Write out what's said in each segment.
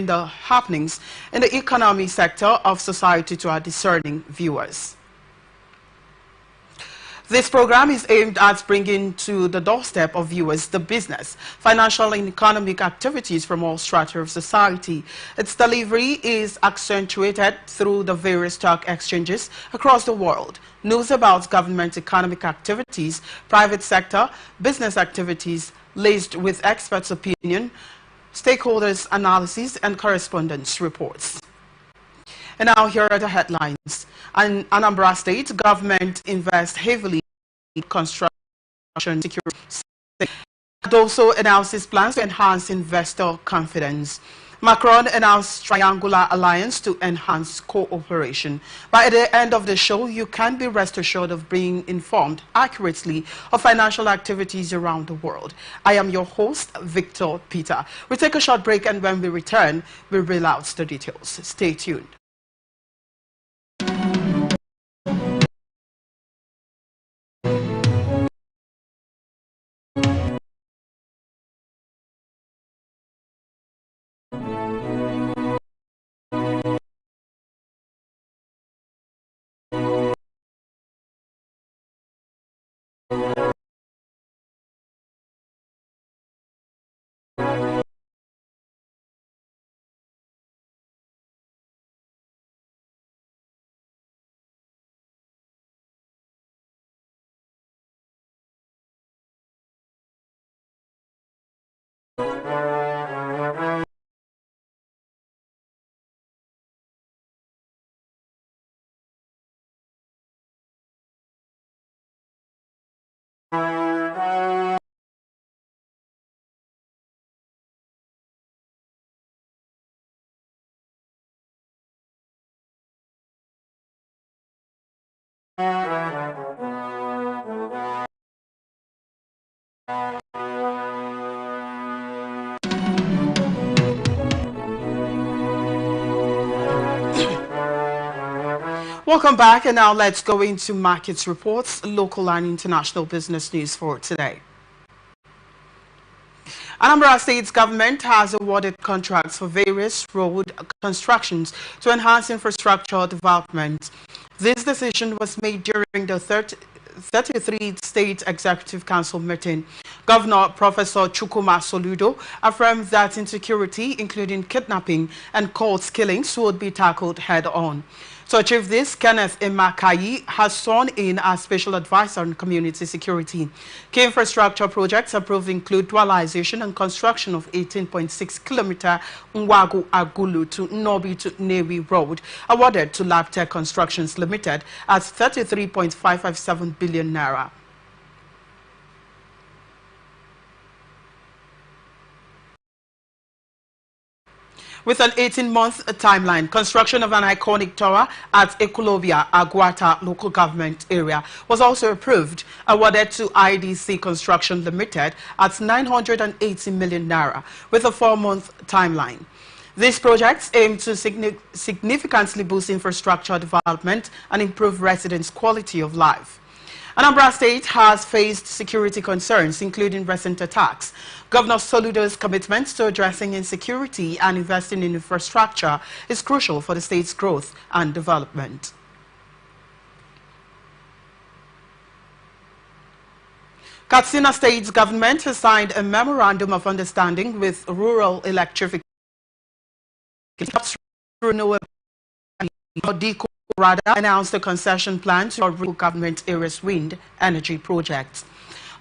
the happenings in the economy sector of society to our discerning viewers. This program is aimed at bringing to the doorstep of viewers the business, financial and economic activities from all strata of society. Its delivery is accentuated through the various stock exchanges across the world. News about government economic activities, private sector, business activities, laced with experts' opinion, stakeholders' analysis, and correspondence reports. And now here are the headlines. In Anambra State, government invests heavily in construction security. It also announces plans to enhance investor confidence. Macron announced triangular alliance to enhance cooperation. By the end of the show, you can be rest assured of being informed accurately of financial activities around the world. I am your host, Victor Peter. We take a short break, and when we return, we reel out the details. Stay tuned. Welcome back, and now let's go into markets reports, local and international business news for today. Anambra State's government has awarded contracts for various road constructions to enhance infrastructure development. This decision was made during the 33rd State Executive Council meeting. Governor Professor Chukwuma Soludo affirmed that insecurity, including kidnapping and court killings, would be tackled head-on. To achieve this, Kenneth Emakayi has sworn in as Special Advisor on Community Security. Key infrastructure projects approved include dualization and construction of 18.6-kilometer Ngwagu Agulu to Nobi to Newi Road, awarded to Labtech Constructions Limited at 33.557 billion naira. With an 18-month timeline, construction of an iconic tower at Ekulobia, Aguata local government area was also approved, awarded to IDC Construction Limited at 980 million naira with a 4-month timeline. These projects aim to significantly boost infrastructure development and improve residents' quality of life. Anambra State has faced security concerns, including recent attacks. Governor Soludo's commitment to addressing insecurity and investing in infrastructure is crucial for the state's growth and development. Katsina State's government has signed a memorandum of understanding with rural electrification renewable Rada announced a concession plan to rural government areas wind energy projects.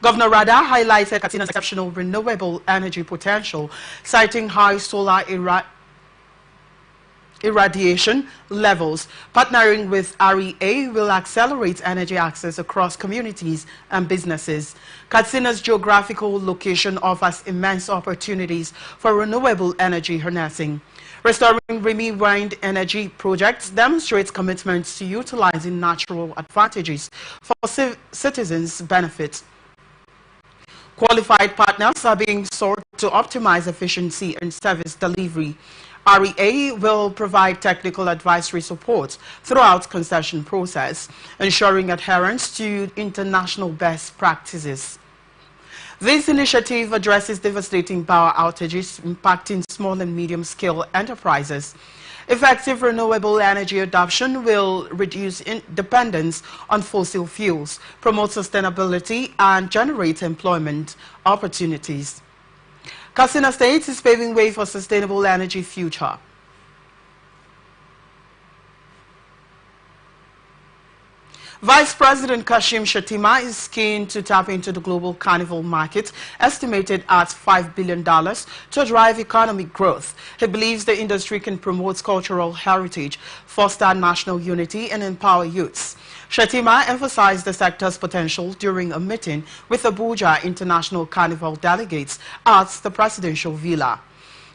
Governor Rada highlighted Katsina's exceptional renewable energy potential, citing high solar irradiation levels. Partnering with REA will accelerate energy access across communities and businesses. Katsina's geographical location offers immense opportunities for renewable energy harnessing. Restoring Remy wind energy projects demonstrates commitments to utilizing natural advantages for citizens' benefit. Qualified partners are being sought to optimize efficiency and service delivery. REA will provide technical advisory support throughout concession process, ensuring adherence to international best practices. This initiative addresses devastating power outages impacting small and medium-scale enterprises. Effective renewable energy adoption will reduce dependence on fossil fuels, promote sustainability, and generate employment opportunities. Katsina State is paving way for sustainable energy future. Vice President Kashim Shettima is keen to tap into the global carnival market, estimated at $5 billion, to drive economic growth. He believes the industry can promote cultural heritage, foster national unity, and empower youths. Shettima emphasized the sector's potential during a meeting with Abuja International Carnival delegates at the Presidential Villa.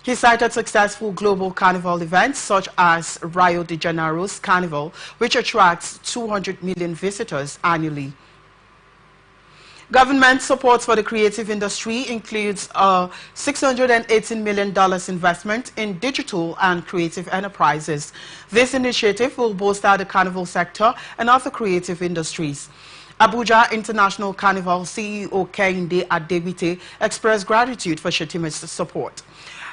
He cited successful global carnival events such as Rio de Janeiro's Carnival, which attracts 200 million visitors annually. Government support for the creative industry includes a $618 million investment in digital and creative enterprises. This initiative will bolster the carnival sector and other creative industries. Abuja International Carnival CEO Kehinde Adebite expressed gratitude for Shettima's support.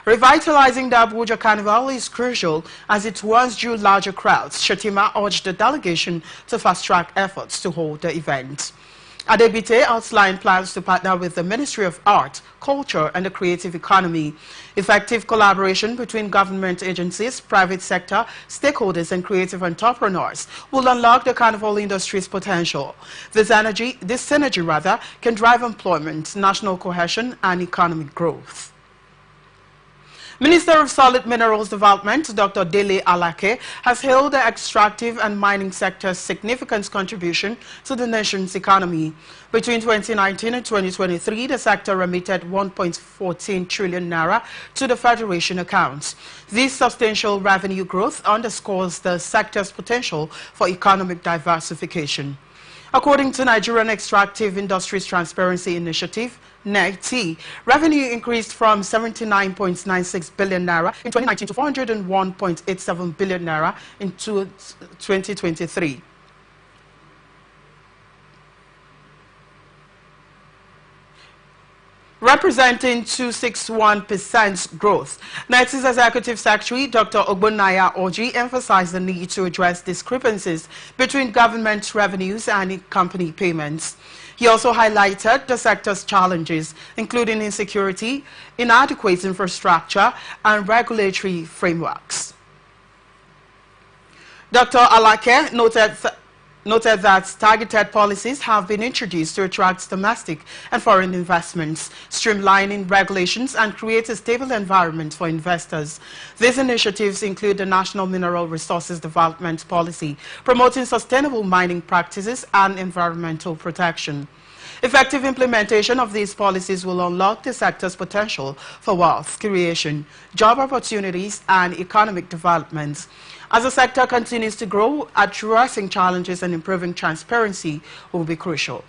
Revitalizing the Abuja Carnival is crucial as it once drew larger crowds. Shettima urged the delegation to fast-track efforts to hold the event. Adebite outlined plans to partner with the Ministry of Art, Culture and the Creative Economy. Effective collaboration between government agencies, private sector, stakeholders and creative entrepreneurs will unlock the carnival industry's potential. This synergy can drive employment, national cohesion and economic growth. Minister of Solid Minerals Development, Dr. Dele Alake, has hailed the extractive and mining sector's significant contribution to the nation's economy. Between 2019 and 2023, the sector remitted 1.14 trillion naira to the Federation accounts. This substantial revenue growth underscores the sector's potential for economic diversification. According to Nigerian Extractive Industries Transparency Initiative, NECT, revenue increased from 79.96 billion naira in 2019 to 401.87 billion naira in 2023. Representing 261% growth. NECT's Executive Secretary, Dr. Ogbonnaya Orji, emphasized the need to address discrepancies between government revenues and company payments. He also highlighted the sector's challenges, including insecurity, inadequate infrastructure, and regulatory frameworks. Dr. Alake noted that targeted policies have been introduced to attract domestic and foreign investments, streamlining regulations and create a stable environment for investors. These initiatives include the National Mineral Resources Development Policy, promoting sustainable mining practices and environmental protection. Effective implementation of these policies will unlock the sector's potential for wealth creation, job opportunities, and economic development. As the sector continues to grow, addressing challenges and improving transparency will be crucial.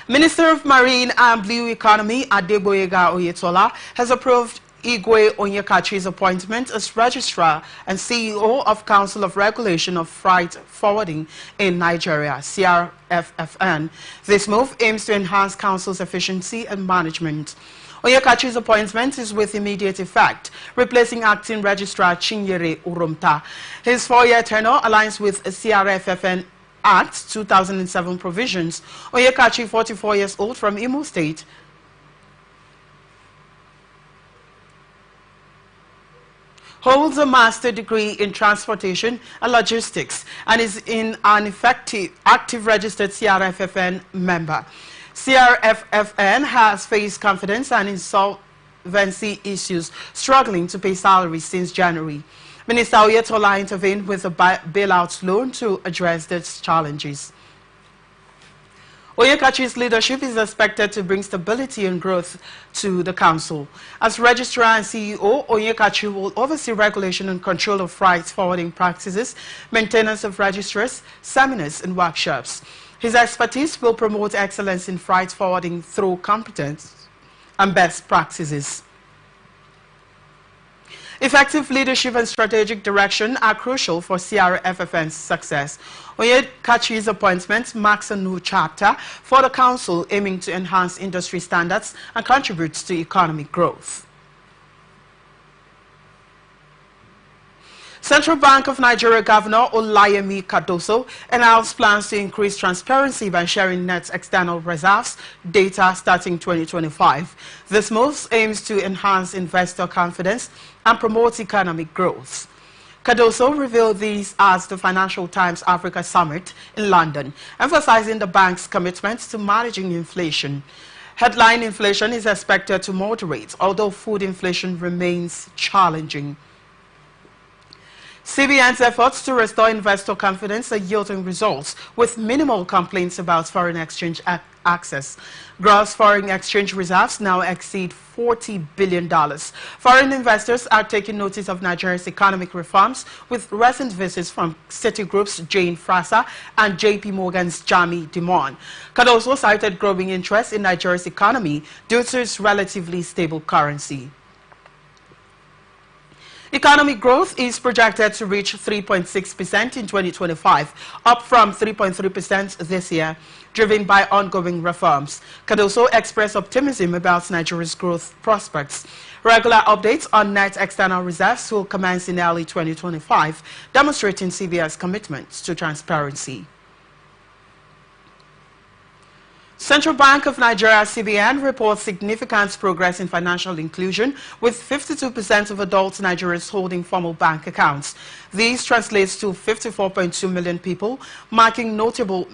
Minister of Marine and Blue Economy Adegboyega Oyetola has approved Igwe Onyekachi's appointment as Registrar and CEO of Council of Regulation of Freight Forwarding in Nigeria, CRFFN. This move aims to enhance Council's efficiency and management. Onyekachi's appointment is with immediate effect, replacing Acting Registrar Chinyere Urumta. His 4-year tenure aligns with CRFFN Act 2007 provisions. Onyekachi, 44 years old, from Imo State, holds a master's degree in transportation and logistics and is an active registered CRFFN member. CRFFN has faced confidence and insolvency issues, struggling to pay salaries since January. Minister Oyetola intervened with a bailout loan to address these challenges. Onyekachi's leadership is expected to bring stability and growth to the council. As Registrar and CEO, Onyekachi will oversee regulation and control of freight forwarding practices, maintenance of registers, seminars and workshops. His expertise will promote excellence in freight forwarding through competence and best practices. Effective leadership and strategic direction are crucial for CRFFN's success. Oyed Kachi's appointment marks a new chapter for the Council, aiming to enhance industry standards and contribute to economic growth. Central Bank of Nigeria Governor Olayemi Cardoso announced plans to increase transparency by sharing net external reserves data starting 2025. This move aims to enhance investor confidence and promote economic growth. Cardoso revealed these at the Financial Times Africa Summit in London, emphasizing the bank's commitment to managing inflation. Headline inflation is expected to moderate, although food inflation remains challenging. CBN's efforts to restore investor confidence are yielding results, with minimal complaints about foreign exchange access. Gross foreign exchange reserves now exceed $40 billion. Foreign investors are taking notice of Nigeria's economic reforms, with recent visits from Citigroup's Jane Fraser and JP Morgan's Jamie Dimon. Cardoso cited growing interest in Nigeria's economy due to its relatively stable currency. Economic growth is projected to reach 3.6% in 2025, up from 3.3% this year, driven by ongoing reforms. Cardoso expressed optimism about Nigeria's growth prospects. Regular updates on net external reserves will commence in early 2025, demonstrating CBN's commitment to transparency. Central Bank of Nigeria (CBN) reports significant progress in financial inclusion, with 52% of adult Nigerians holding formal bank accounts. This translates to 54.2 million people, marking notable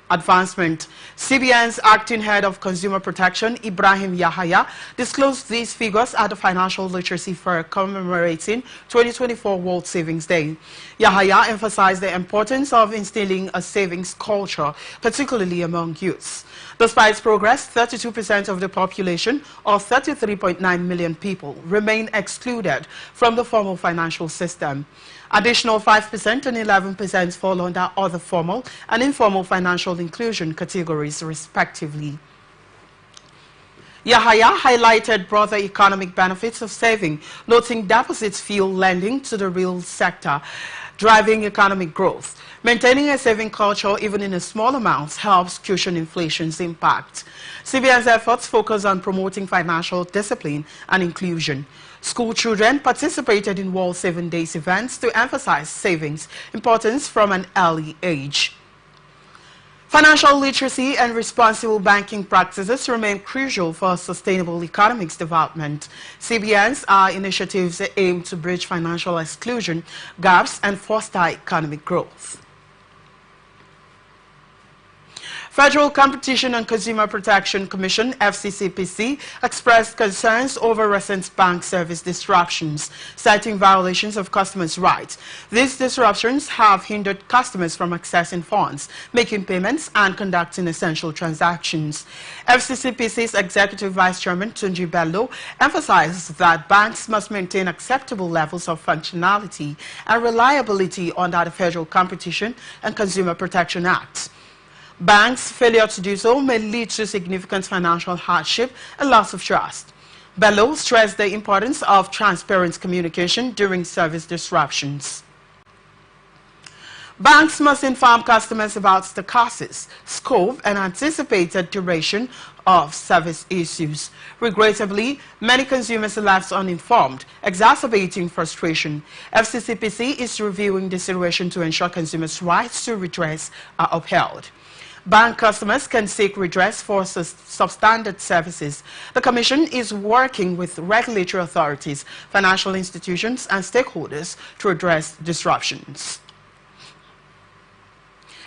advancement. CBN's acting head of consumer protection, Ibrahim Yahaya, disclosed these figures at the Financial Literacy Fair commemorating 2024 World Savings Day. Yahaya emphasized the importance of instilling a savings culture, particularly among youths. Despite progress, 32% of the population, or 33.9 million people, remain excluded from the formal financial system. Additional 5% and 11% fall under other formal and informal financial inclusion categories, respectively. Yahaya highlighted broader economic benefits of saving, noting deposits fuel lending to the real sector, driving economic growth. Maintaining a saving culture, even in a small amounts, helps cushion inflation's impact. CBN's efforts focus on promoting financial discipline and inclusion. School children participated in World 7 Days events to emphasize savings importance from an early age. Financial literacy and responsible banking practices remain crucial for sustainable economic development. CBN's initiatives aim to bridge financial exclusion gaps and foster economic growth. Federal Competition and Consumer Protection Commission (FCCPC) expressed concerns over recent bank service disruptions, citing violations of customers' rights. These disruptions have hindered customers from accessing funds, making payments, and conducting essential transactions. FCCPC's Executive Vice Chairman Tunji Bello emphasized that banks must maintain acceptable levels of functionality and reliability under the Federal Competition and Consumer Protection Act. Banks' failure to do so may lead to significant financial hardship and loss of trust. Bello stressed the importance of transparent communication during service disruptions. Banks must inform customers about the causes, scope, and anticipated duration of service issues. Regrettably, many consumers are left uninformed, exacerbating frustration. FCCPC is reviewing the situation to ensure consumers' rights to redress are upheld. Bank customers can seek redress for substandard services. The Commission is working with regulatory authorities, financial institutions, and stakeholders to address disruptions.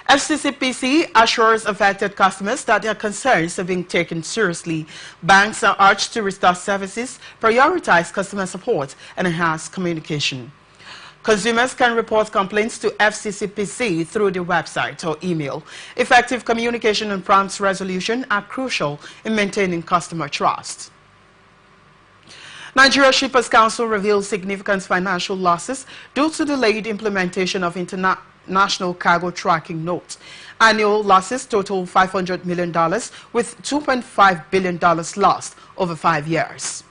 FCCPC assures affected customers that their concerns are being taken seriously. Banks are urged to restore services, prioritize customer support, and enhance communication. Consumers can report complaints to FCCPC through the website or email. Effective communication and prompt resolution are crucial in maintaining customer trust. Nigeria Shippers Council reveals significant financial losses due to delayed implementation of international cargo tracking notes. Annual losses total $500 million, with $2.5 billion lost over 5 years.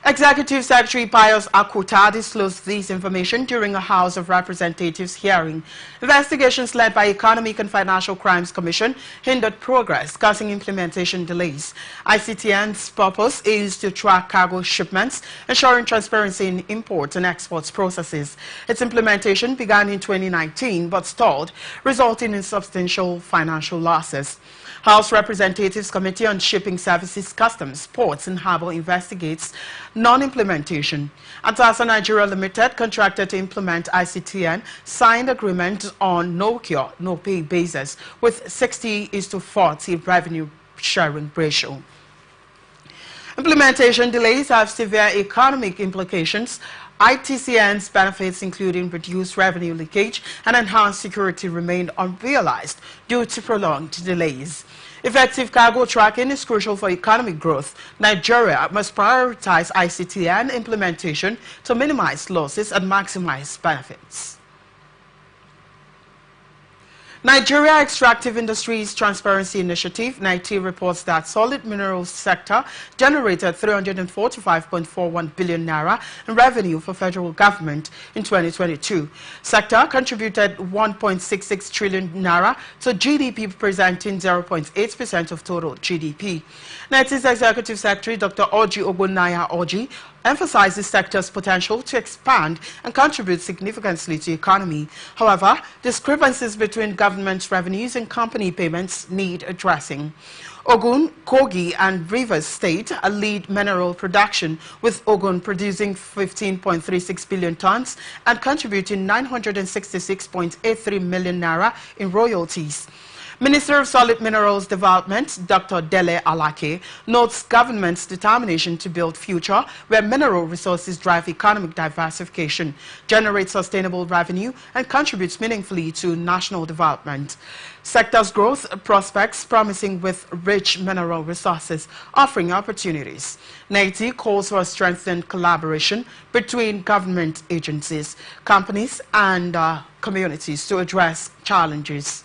Executive Secretary Pius Akuta disclosed this information during a House of Representatives hearing. Investigations led by Economic and Financial Crimes Commission hindered progress, causing implementation delays. ICTN's purpose is to track cargo shipments, ensuring transparency in import and exports processes. Its implementation began in 2019 but stalled, resulting in substantial financial losses. House Representatives Committee on Shipping Services, Customs, Ports and Harbour investigates non-implementation. Atn Nigeria Limited, contracted to implement ICTN, signed agreement on no-cure, no-pay basis with 60:40 revenue sharing ratio. Implementation delays have severe economic implications. ITCN's benefits, including reduced revenue leakage and enhanced security, remain unrealized due to prolonged delays. Effective cargo tracking is crucial for economic growth. Nigeria must prioritize ICTN implementation to minimize losses and maximize benefits. Nigeria Extractive Industries Transparency Initiative, NIT, reports that solid minerals sector generated 345.41 billion naira in revenue for federal government in 2022. Sector contributed 1.66 trillion naira to GDP, representing 0.8% of total GDP. NIT's Executive Secretary, Dr. Oji Ogunaya Oji, emphasized the sector's potential to expand and contribute significantly to the economy. However, discrepancies between government revenues and company payments need addressing. Ogun, Kogi and Rivers State lead mineral production, with Ogun producing 15.36 billion tons and contributing 966.83 million naira in royalties. Minister of Solid Minerals Development, Dr. Dele Alake, notes government's determination to build future where mineral resources drive economic diversification, generate sustainable revenue, and contributes meaningfully to national development. Sector's growth prospects promising, with rich mineral resources offering opportunities. NIT calls for a strengthened collaboration between government agencies, companies, and communities to address challenges.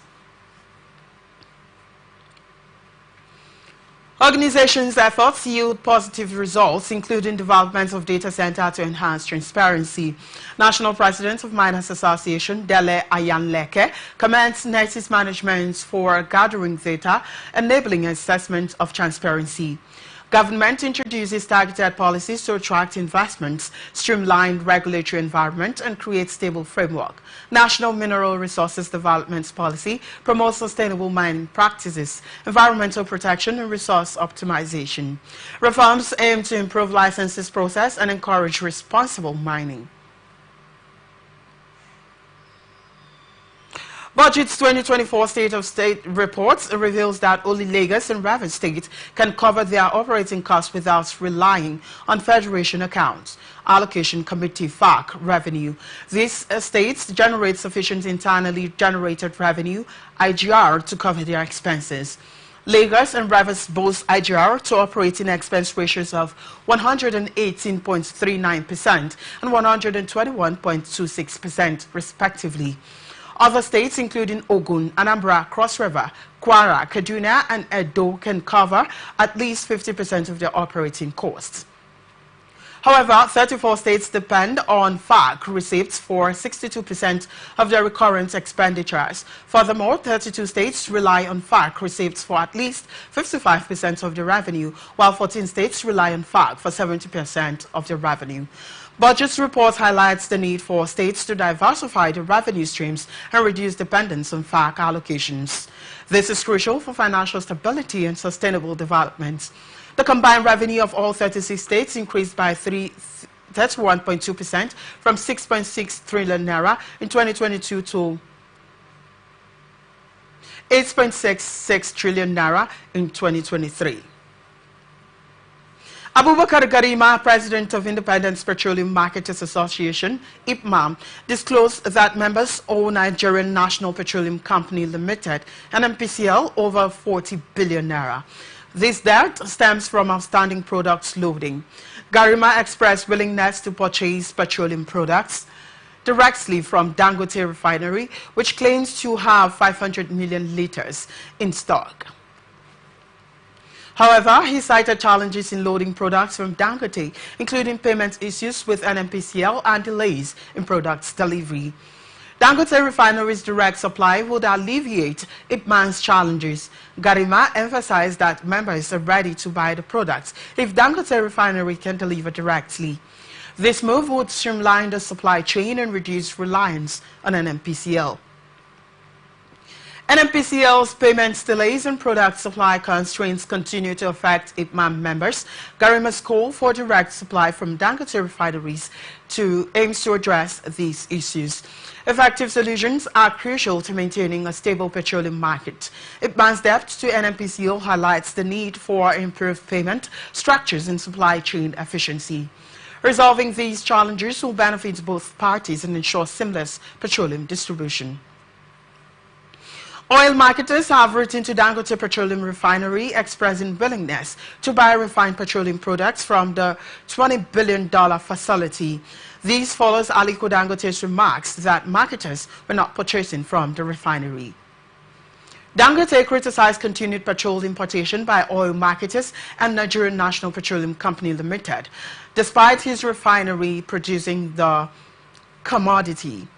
Organizations' efforts yield positive results, including development of data center to enhance transparency. National President of Miners Association, Dele Ayanleke, commends NIT's management for gathering data, enabling assessment of transparency. Government introduces targeted policies to attract investments, streamline regulatory environment, and create stable framework. National Mineral Resources Development Policy promotes sustainable mining practices, environmental protection, and resource optimization. Reforms aim to improve licenses process and encourage responsible mining. Budget's 2024 State of State report reveals that only Lagos and Rivers State can cover their operating costs without relying on Federation accounts. Allocation Committee FAC revenue. These states generate sufficient internally generated revenue, IGR, to cover their expenses. Lagos and Rivers boast IGR to operating expense ratios of 118.39% and 121.26% respectively. Other states, including Ogun, Anambra, Cross River, Kwara, Kaduna, and Edo, can cover at least 50% of their operating costs. However, 34 states depend on FAC receipts for 62% of their recurrent expenditures. Furthermore, 32 states rely on FAC receipts for at least 55% of the revenue, while 14 states rely on FAC for 70% of the revenue. Budget's report highlights the need for states to diversify the revenue streams and reduce dependence on FAC allocations. This is crucial for financial stability and sustainable development. The combined revenue of all 36 states increased by 31.2% from 6.6 trillion naira in 2022 to 8.66 trillion naira in 2023. Abubakar Garima, president of Independent Petroleum Marketers Association, IPMA, disclosed that members owe Nigerian National Petroleum Company Limited and NPCL over 40 billion naira. This debt stems from outstanding products loading. Garima expressed willingness to purchase petroleum products directly from Dangote Refinery, which claims to have 500 million liters in stock. However, he cited challenges in loading products from Dangote, including payment issues with NNPCL and delays in products delivery. Dangote Refinery's direct supply would alleviate Ipman's challenges. Garima emphasized that members are ready to buy the products if Dangote Refinery can deliver directly. This move would streamline the supply chain and reduce reliance on NNPCL. NNPCL's payments delays and product supply constraints continue to affect Ipman members. Garima's call for direct supply from Dangote refineries aims to address these issues. Effective solutions are crucial to maintaining a stable petroleum market. Ipman's debt to NNPCL highlights the need for improved payment structures and supply chain efficiency. Resolving these challenges will benefit both parties and ensure seamless petroleum distribution. Oil marketers have written to Dangote Petroleum Refinery expressing willingness to buy refined petroleum products from the $20 billion facility. This follows Aliko Dangote's remarks that marketers were not purchasing from the refinery. Dangote criticized continued petrol importation by oil marketers and Nigerian National Petroleum Company Limited, despite his refinery producing the commodity.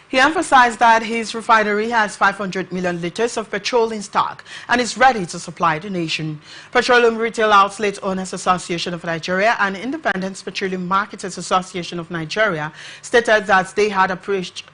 He emphasized that his refinery has 500 million liters of petrol in stock and is ready to supply the nation. Petroleum Retail Outlet Owners Association of Nigeria and Independent Petroleum Marketers Association of Nigeria stated that they had approached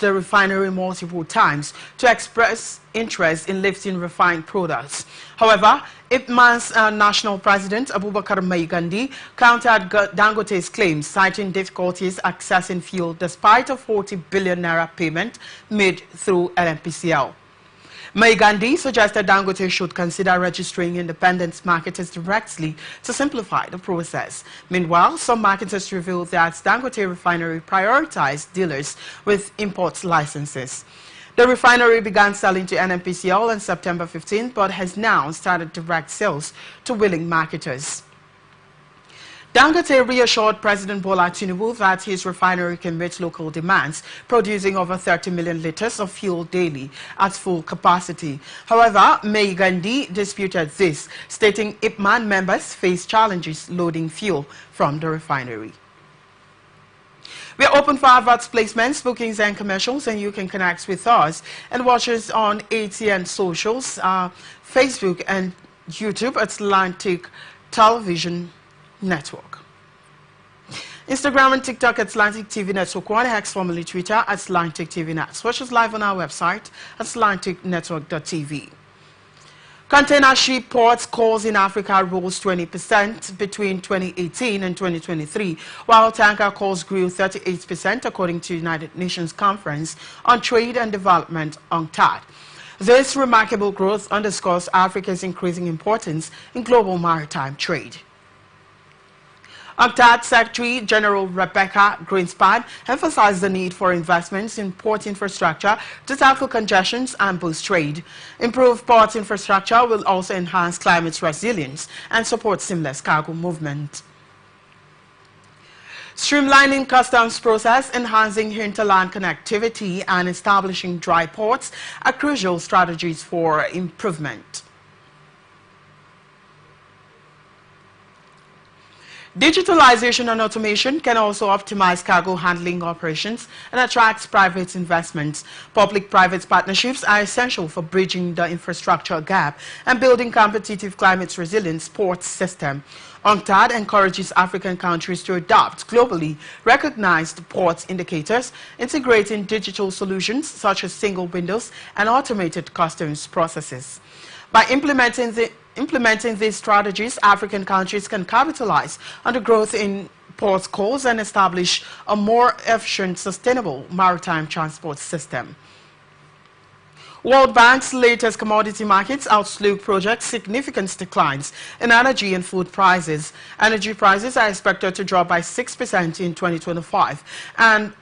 the refinery multiple times to express interest in lifting refined products. However, Ipman's national president, Abubakar Maigandi, countered Dangote's claims, citing difficulties accessing fuel despite a 40 billion naira payment made through NNPCL. Maigandi suggested Dangote should consider registering independent marketers directly to simplify the process. Meanwhile, some marketers revealed that Dangote Refinery prioritized dealers with import licenses. The refinery began selling to NNPCL on September 15, but has now started direct sales to willing marketers. Dangote reassured President Bola Tinubu that his refinery can meet local demands, producing over 30 million liters of fuel daily at full capacity. However, Maigandi disputed this, stating Ipman members face challenges loading fuel from the refinery. We are open for adverts, placements, bookings and commercials, and you can connect with us and watch us on Atn socials, Facebook and YouTube at Atlantic Television Network. Instagram and TikTok at Atlantic TV Network 1, X formerly Twitter at Atlantic TV Net. Watch us live on our website at atlanticnetwork.tv. Container ship ports calls in Africa rose 20% between 2018 and 2023, while tanker calls grew 38% according to United Nations Conference on Trade and Development, UNCTAD. This remarkable growth underscores Africa's increasing importance in global maritime trade. UNCTAD Secretary General Rebecca Greenspan emphasized the need for investments in port infrastructure to tackle congestions and boost trade. Improved port infrastructure will also enhance climate resilience and support seamless cargo movement. Streamlining customs process, enhancing hinterland connectivity, and establishing dry ports are crucial strategies for improvement. Digitalization and automation can also optimize cargo handling operations and attract private investments. Public-private partnerships are essential for bridging the infrastructure gap and building competitive climate-resilient port system. UNCTAD encourages African countries to adopt globally recognized port indicators, integrating digital solutions such as single windows and automated customs processes. By implementing these strategies, African countries can capitalize on the growth in port calls and establish a more efficient, sustainable maritime transport system. World Bank's latest commodity markets outlook projects significant declines in energy and food prices. Energy prices are expected to drop by 6% in 2025 and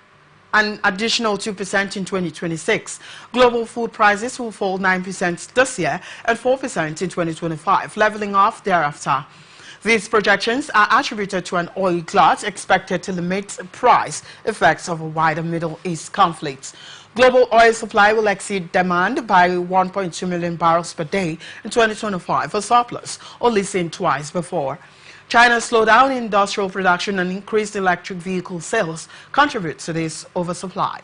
an additional 2% in 2026. Global food prices will fall 9% this year and 4% in 2025, leveling off thereafter. These projections are attributed to an oil glut expected to limit price effects of a wider Middle East conflict. Global oil supply will exceed demand by 1.2 million barrels per day in 2025, a surplus only seen twice before. China's slowdown in industrial production and increased electric vehicle sales contribute to this oversupply.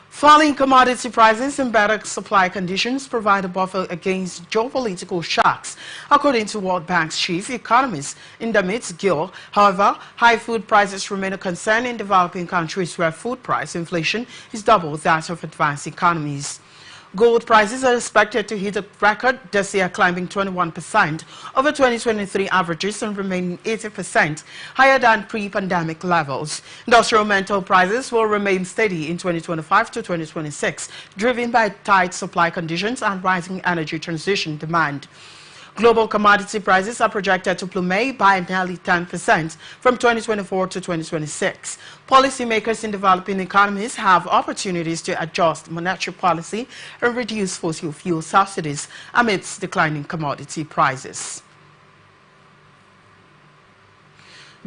Falling commodity prices and better supply conditions provide a buffer against geopolitical shocks, according to World Bank's chief economist Indamit Gill. However, high food prices remain a concern in developing countries where food price inflation is double that of advanced economies. Gold prices are expected to hit a record this year, climbing 21% over 2023 averages and remaining 80% higher than pre-pandemic levels. Industrial metal prices will remain steady in 2025 to 2026, driven by tight supply conditions and rising energy transition demand. Global commodity prices are projected to plummet by nearly 10% from 2024 to 2026. Policymakers in developing economies have opportunities to adjust monetary policy and reduce fossil fuel subsidies amidst declining commodity prices.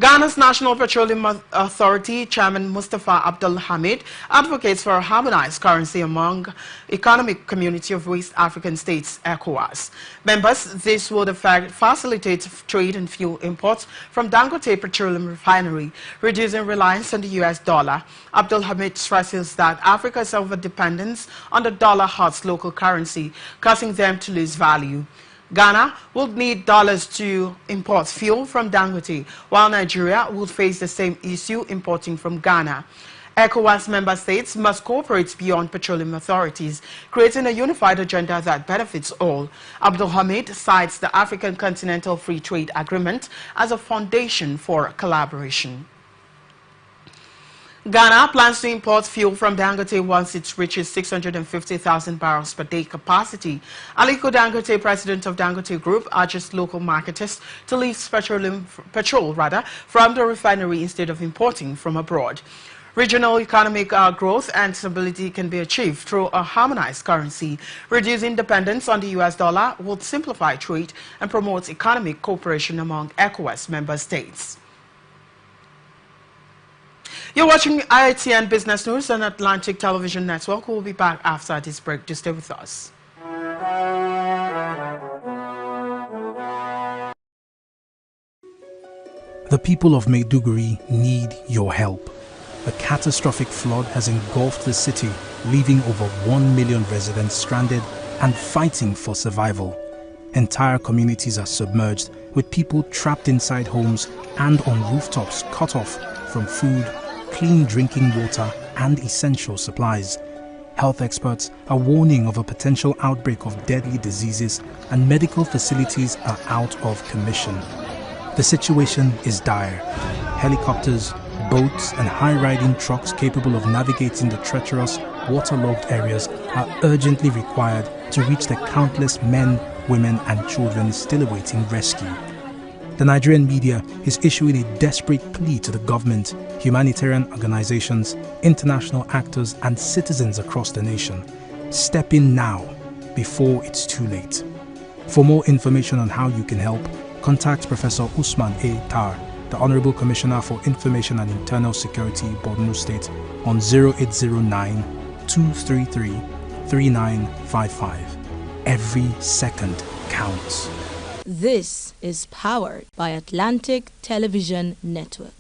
Ghana's National Petroleum Authority Chairman Mustafa Abdul Hamid advocates for a harmonized currency among Economic Community of West African States, ECOWAS. Members, this would facilitate trade and fuel imports from Dangote Petroleum Refinery, reducing reliance on the US dollar. Abdul Hamid stresses that Africa's overdependence on the dollar hurts local currency, causing them to lose value. Ghana would need dollars to import fuel from Dangote, while Nigeria would face the same issue importing from Ghana. ECOWAS member states must cooperate beyond petroleum authorities, creating a unified agenda that benefits all. Abdul Hamid cites the African Continental Free Trade Agreement as a foundation for collaboration. Ghana plans to import fuel from Dangote once it reaches 650,000 barrels per day capacity. Aliko Dangote, president of Dangote Group, urges local marketers to leave petrol from the refinery instead of importing from abroad. Regional economic growth and stability can be achieved through a harmonized currency. Reducing dependence on the US dollar would simplify trade and promote economic cooperation among ECOWAS member states. You're watching Atn Business News on Atlantic Television Network. We'll be back after this break. Just stay with us. The people of Maiduguri need your help. A catastrophic flood has engulfed the city, leaving over 1 million residents stranded and fighting for survival. Entire communities are submerged, with people trapped inside homes and on rooftops cut off from food, clean drinking water and essential supplies. Health experts are warning of a potential outbreak of deadly diseases, and medical facilities are out of commission. The situation is dire. Helicopters, boats and high-riding trucks capable of navigating the treacherous, waterlogged areas are urgently required to reach the countless men, women and children still awaiting rescue. The Nigerian media is issuing a desperate plea to the government, humanitarian organizations, international actors and citizens across the nation. Step in now, before it's too late. For more information on how you can help, contact Professor Usman A. Tar, the Honorable Commissioner for Information and Internal Security, Borno State, on 0809-233-3955. Every second counts. This is powered by Atlantic Television Network.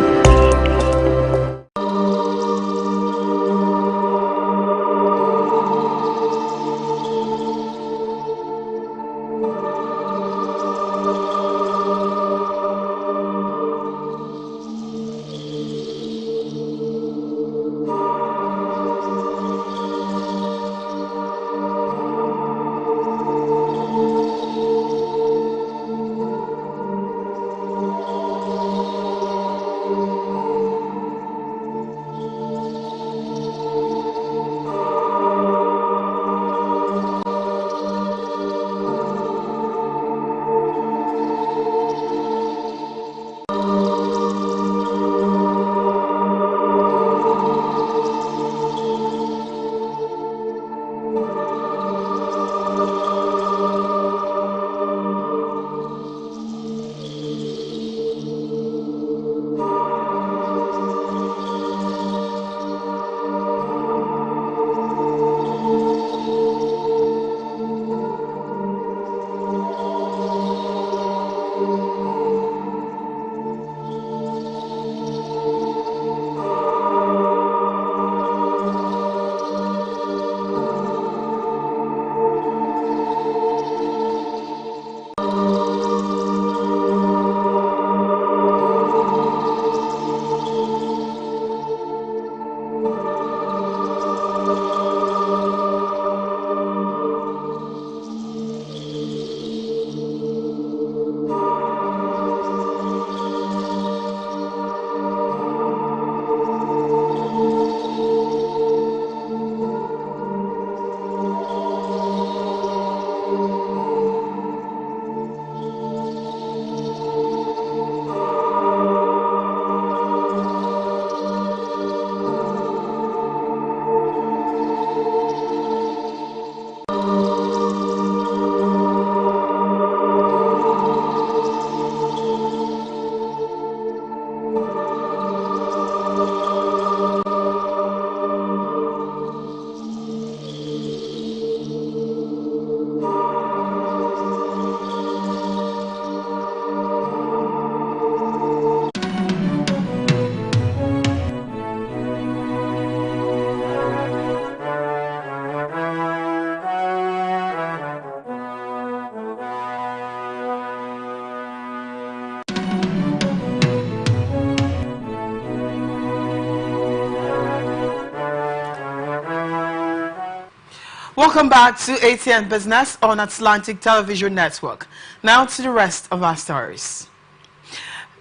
Welcome back to Atn Business on Atlantic Television Network. Now to the rest of our stories.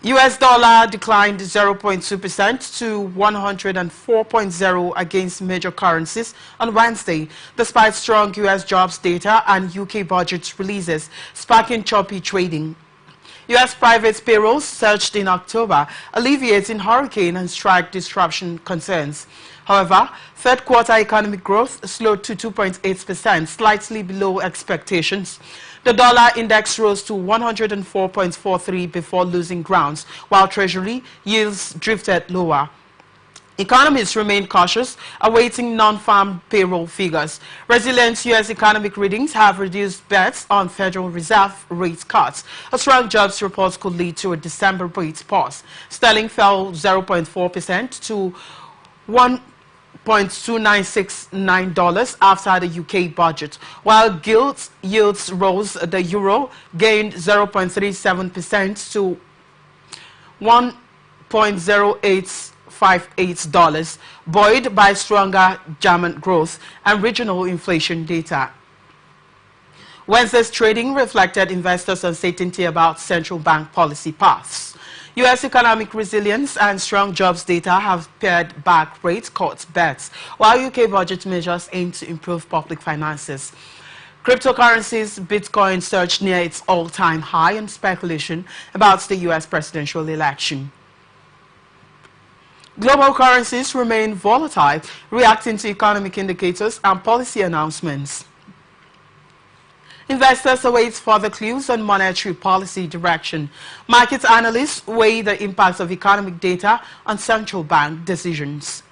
US dollar declined 0.2% to 104.0 against major currencies on Wednesday, despite strong US jobs data and UK budget releases, sparking choppy trading. U.S. private payrolls surged in October, alleviating hurricane and strike disruption concerns. However, third quarter economic growth slowed to 2.8%, slightly below expectations. The dollar index rose to 104.43 before losing grounds, while Treasury yields drifted lower. Economists remain cautious, awaiting non-farm payroll figures. Resilient U.S. economic readings have reduced bets on Federal Reserve rate cuts. A strong jobs report could lead to a December rate pause. Sterling fell 0.4% to $1.2969 after the UK budget, while gilt yields rose. The euro gained 0.37% to $1.0858, buoyed by stronger German growth and regional inflation data. Wednesday's trading reflected investors' uncertainty about central bank policy paths. U.S. economic resilience and strong jobs data have pared back rate cuts bets, while UK budget measures aim to improve public finances. Cryptocurrencies, Bitcoin surged near its all-time high on speculation about the U.S. presidential election. Global currencies remain volatile, reacting to economic indicators and policy announcements. Investors await further clues on monetary policy direction. Market analysts weigh the impact of economic data on central bank decisions.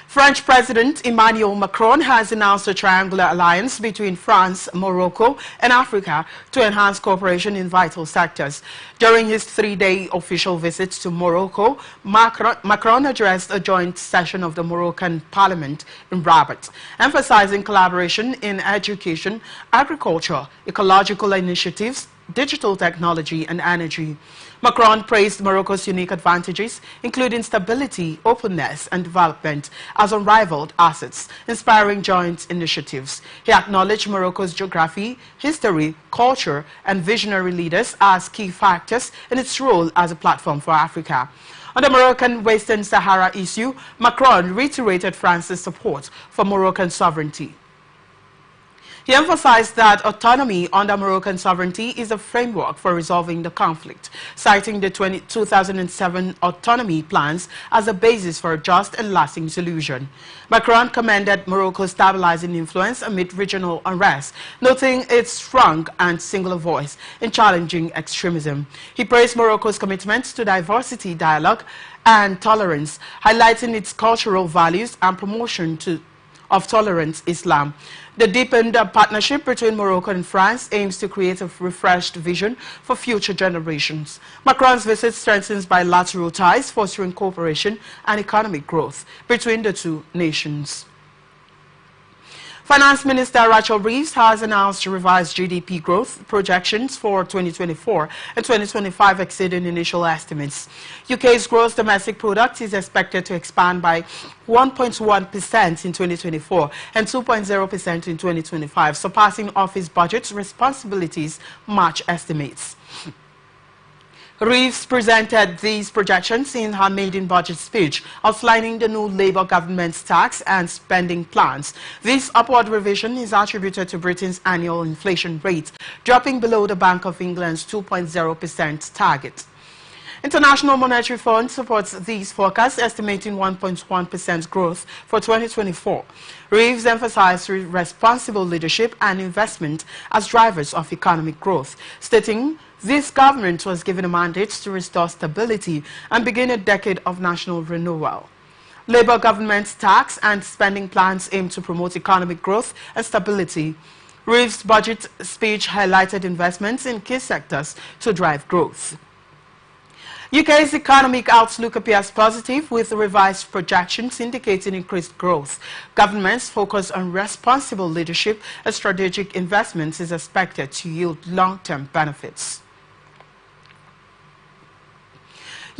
French President Emmanuel Macron has announced a triangular alliance between France, Morocco, and Africa to enhance cooperation in vital sectors. During his three-day official visit to Morocco, Macron addressed a joint session of the Moroccan Parliament in Rabat, emphasizing collaboration in education, agriculture, ecological initiatives, digital technology, and energy. Macron praised Morocco's unique advantages, including stability, openness, and development, as unrivaled assets, inspiring joint initiatives. He acknowledged Morocco's geography, history, culture, and visionary leaders as key factors in its role as a platform for Africa. On the Moroccan Western Sahara issue, Macron reiterated France's support for Moroccan sovereignty. He emphasized that autonomy under Moroccan sovereignty is a framework for resolving the conflict, citing the 2007 autonomy plans as a basis for a just and lasting solution. Macron commended Morocco's stabilizing influence amid regional unrest, noting its strong and singular voice in challenging extremism. He praised Morocco's commitment to diversity, dialogue, and tolerance, highlighting its cultural values and promotion of tolerant Islam. The deepened partnership between Morocco and France aims to create a refreshed vision for future generations. Macron's visit strengthens bilateral ties, fostering cooperation and economic growth between the two nations. Finance Minister Rachel Reeves has announced revised GDP growth projections for 2024 and 2025 exceeding initial estimates. UK's gross domestic product is expected to expand by 1.1% in 2024 and 2.0% in 2025, surpassing office budget responsibilities March estimates. Reeves presented these projections in her maiden budget speech, outlining the new Labour government's tax and spending plans. This upward revision is attributed to Britain's annual inflation rate, dropping below the Bank of England's 2.0% target. International Monetary Fund supports these forecasts, estimating 1.1% growth for 2024. Reeves emphasized responsible leadership and investment as drivers of economic growth, stating this government was given a mandate to restore stability and begin a decade of national renewal. Labour government's tax and spending plans aim to promote economic growth and stability. Reeves' budget speech highlighted investments in key sectors to drive growth. UK's economic outlook appears positive, with revised projections indicating increased growth. Government's focus on responsible leadership and strategic investments is expected to yield long-term benefits.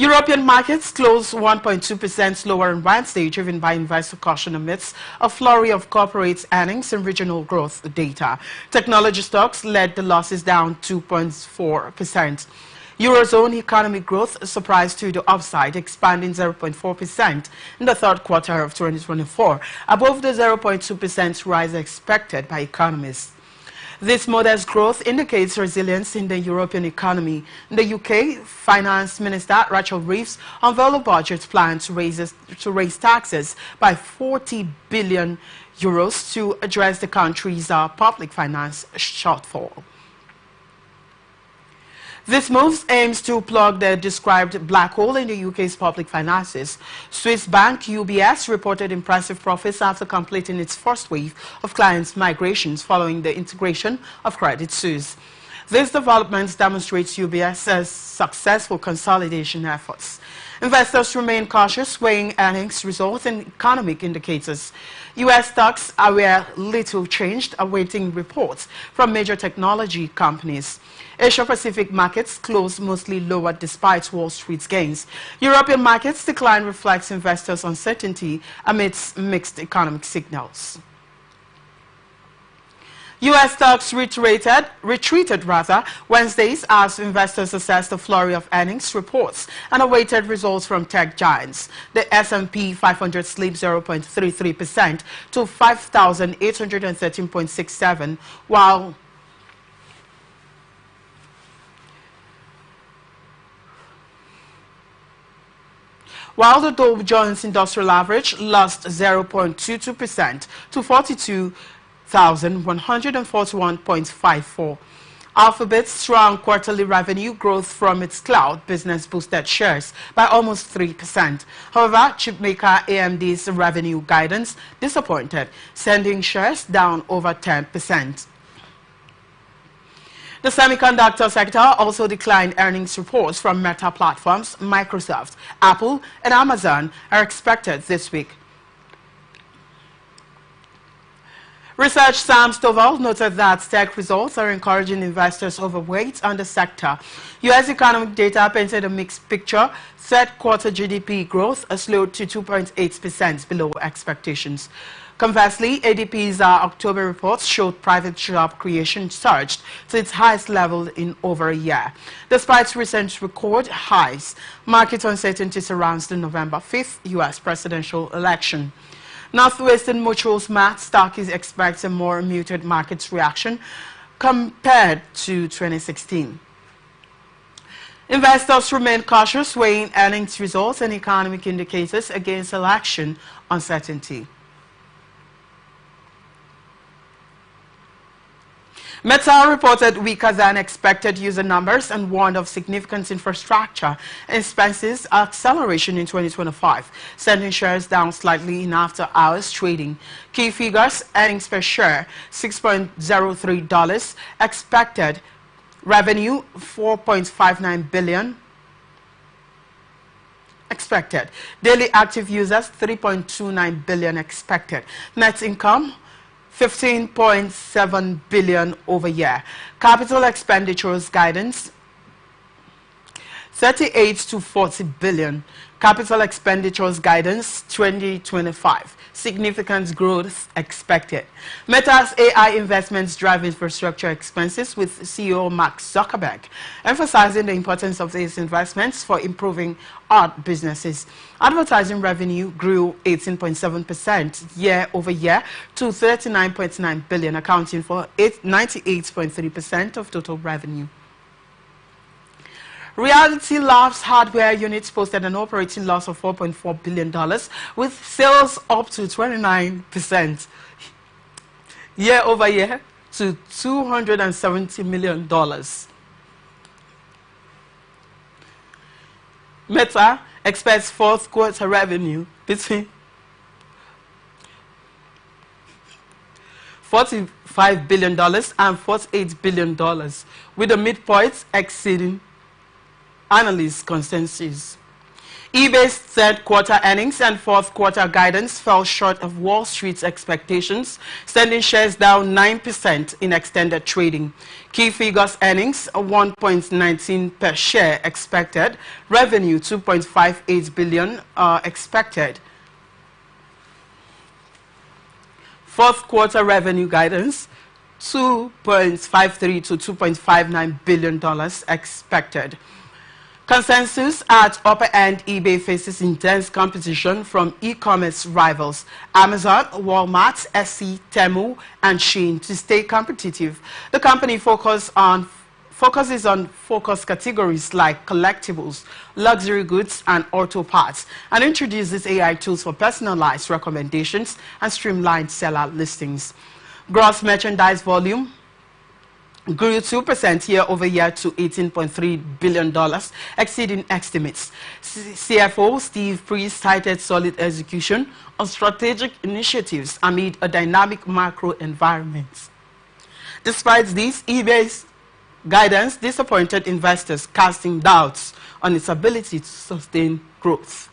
European markets closed 1.2% lower on Wednesday, driven by investor caution amidst a flurry of corporate earnings and regional growth data. Technology stocks led the losses down 2.4%. Eurozone economic growth surprised to the upside, expanding 0.4% in the third quarter of 2024, above the 0.2% rise expected by economists. This modest growth indicates resilience in the European economy. In the UK, Finance Minister Rachel Reeves unveiled a budget plan to raise taxes by €40 billion to address the country's public finance shortfall. This move aims to plug the described black hole in the UK's public finances. Swiss bank UBS reported impressive profits after completing its first wave of clients' migrations following the integration of Credit Suisse. This development demonstrates UBS's successful consolidation efforts. Investors remain cautious, weighing earnings results and economic indicators. U.S. stocks were little changed, awaiting reports from major technology companies. Asia-Pacific markets closed mostly lower despite Wall Street's gains. European markets decline reflects investors' uncertainty amidst mixed economic signals. U.S. stocks retreated Wednesdays as investors assessed a flurry of earnings reports and awaited results from tech giants. The S&P 500 slipped 0.33% to 5,813.67, while the Dow Jones Industrial Average lost 0.22% to 42,141.54. Alphabet's strong quarterly revenue growth from its cloud business boosted shares by almost 3%. However, chipmaker AMD's revenue guidance disappointed, sending shares down over 10%. The semiconductor sector also declined. Earnings reports from Meta platforms, Microsoft, Apple, and Amazon are expected this week. Research Sam Stovall noted that tech results are encouraging investors overweight on the sector. U.S. economic data painted a mixed picture. Third quarter GDP growth slowed to 2.8% below expectations. Conversely, ADP's October reports showed private job creation surged to its highest level in over a year. Despite recent record highs, market uncertainty surrounds the November 5th U.S. presidential election. Northwestern Mutual's Matt stock expects a more muted market reaction compared to 2016. Investors remain cautious, weighing earnings results and economic indicators against election uncertainty. Meta reported weaker than expected user numbers and warned of significant infrastructure expenses acceleration in 2025, sending shares down slightly in after-hours trading. Key figures: earnings per share $6.03, expected revenue $4.59 billion, expected daily active users 3.29 billion expected, net income 15.7 billion over year. Capital expenditures guidance 38 to 40 billion. Capital expenditures guidance 2025. Significant growth expected. Meta's AI investments drive infrastructure expenses, with CEO Mark Zuckerberg emphasizing the importance of these investments for improving art businesses. Advertising revenue grew 18.7% year over year to 39.9 billion, accounting for 98.3% of total revenue. Reality Labs hardware units posted an operating loss of $4.4 billion, with sales up to 29% year over year to $270 million. Meta expects fourth quarter revenue between $45 billion and $48 billion, with the midpoint exceeding analyst consensus. eBay's third quarter earnings and fourth quarter guidance fell short of Wall Street's expectations, sending shares down 9% in extended trading. Key figures: earnings 1.19 per share expected, revenue 2.58 billion expected. Fourth quarter revenue guidance $2.53 to $2.59 billion expected. Consensus at upper end: eBay faces intense competition from e-commerce rivals Amazon, Walmart, Etsy, Temu, and Shein. To stay competitive, the company focuses on focus categories like collectibles, luxury goods, and auto parts, and introduces AI tools for personalized recommendations and streamlined seller listings. Gross merchandise volume grew 2% year-over-year to $18.3 billion, exceeding estimates. CFO Steve Priest cited solid execution on strategic initiatives amid a dynamic macro environment. Despite this, eBay's guidance disappointed investors, casting doubts on its ability to sustain growth.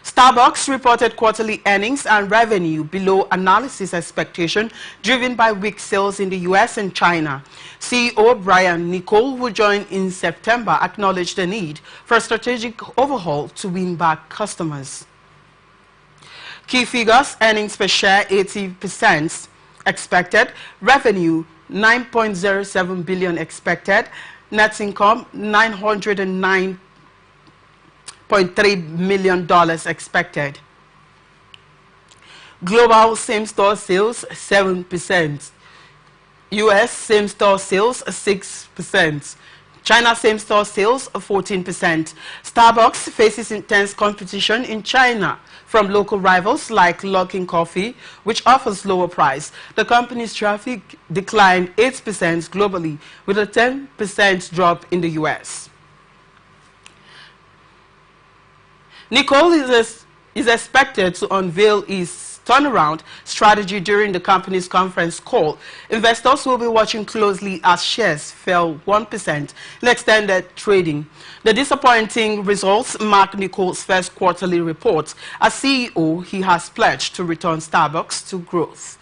Starbucks reported quarterly earnings and revenue below analysis expectation, driven by weak sales in the US and China. CEO Brian Niccol, who joined in September, acknowledged the need for a strategic overhaul to win back customers. Key figures: earnings per share 80% expected, revenue $9.07 billion expected, net income $909.3 million expected. Global same-store sales 7%, US same-store sales 6%, China same-store sales 14%. Starbucks faces intense competition in China from local rivals like Luckin Coffee, which offers lower price. The company's traffic declined 8% globally, with a 10% drop in the US. Niccol is expected to unveil his turnaround strategy during the company's conference call. Investors will be watching closely as shares fell 1% in extended trading. The disappointing results mark Niccol's first quarterly report. As CEO, he has pledged to return Starbucks to growth.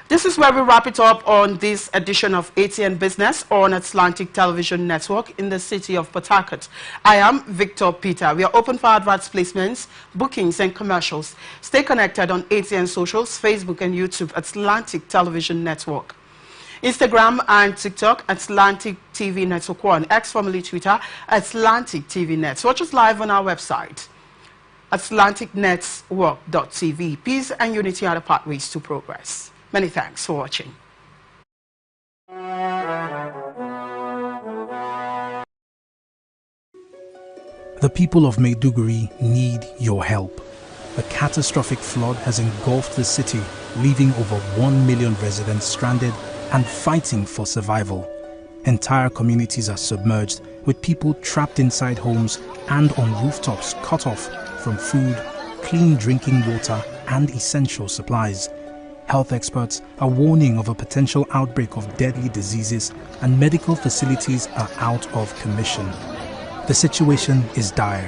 This is where we wrap it up on this edition of Atn Business on Atlantic Television Network in the city of Port Harcourt. I am Victor Peter. We are open for adverts, placements, bookings, and commercials. Stay connected on Atn Socials, Facebook and YouTube, Atlantic Television Network. Instagram and TikTok, Atlantic TV Network 1. X, formerly Twitter, Atlantic TV Net. Watch us live on our website, atlanticnetwork.tv. Peace and unity are the pathways to progress. Many thanks for watching. The people of Maiduguri need your help. A catastrophic flood has engulfed the city, leaving over 1 million residents stranded and fighting for survival. Entire communities are submerged, with people trapped inside homes and on rooftops cut off from food, clean drinking water, and essential supplies. Health experts are warning of a potential outbreak of deadly diseases, and medical facilities are out of commission. The situation is dire.